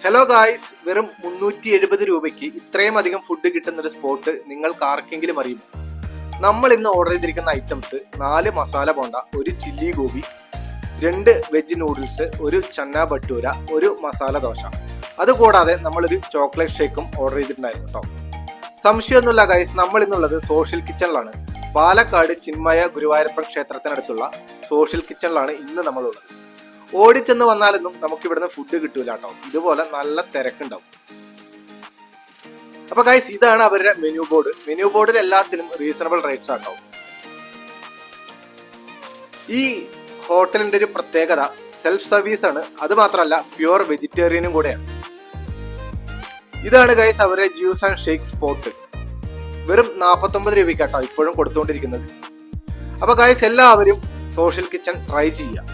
Hello guys, വെറും 370 രൂപയ്ക്ക് ഇത്രയും അധികം ഫുഡ് കിട്ടുന്ന ഒരു സ്പോട്ട് നിങ്ങൾക്ക് ആർക്കെങ്കിലും അറിയുമോ? നമ്മൾ ഇന്ന് ഓർഡർ ചെയ്തിരിക്കുന്ന ഐറ്റംസ് 4 മസാല ബോണ്ട, ഒരു ചില്ലി ഗോബി, 2 വെജ് നൂഡിൽസ്, ഒരു ചന്ന ഭട്ടൂര, ഒരു മസാല ദോശ. അതുകൂടാതെ നമ്മളൊരു ചോക്ലേറ്റ് ഷേക്കും ഓർഡർ ചെയ്തിട്ടുണ്ടായിരുന്നു കേട്ടോ. സംശയമൊന്നുമില്ല ഗൈസ്, നമ്മൾ ഇന്നുള്ളത് സോഷ്യൽ കിച്ചണിലാണ്. പാലക്കാട് ചിന്മയ ഗുരുവായൂരപ്പൻ ക്ഷേത്രത്തിനടുത്തുള്ള സോഷ്യൽ കിച്ചണിലാണ് ഇന്ന് നമ്മളുള്ളത്. ഓടിച്ചെന്ന് വന്നാലൊന്നും നമുക്ക് ഇവിടുന്ന് ഫുഡ് കിട്ടൂല കേട്ടോ. ഇതുപോലെ നല്ല തിരക്കുണ്ടാവും. അപ്പൊ ഗൈസ്, ഇതാണ് അവരുടെ മെനു ബോർഡ്. മെനു ബോർഡിൽ എല്ലാത്തിനും റീസണബിൾ റേറ്റ്സ് ആട്ടോ. ഈ ഹോട്ടലിന്റെ ഒരു പ്രത്യേകത സെൽഫ് സർവീസ് ആണ്. അത് മാത്രമല്ല പ്യുവർ വെജിറ്റേറിയനും കൂടെയാണ്. ഇതാണ് ഗൈസ് അവരുടെ ജ്യൂസ് ആൻഡ് ഷേക്ക് സ്പോട്ട്. വെറും 49 രൂപയ്ക്കാട്ടോ ഇപ്പോഴും കൊടുത്തുകൊണ്ടിരിക്കുന്നത്. അപ്പൊ ഗൈസ്, എല്ലാവരും സോഷ്യൽ കിച്ചൺ ട്രൈ ചെയ്യുക.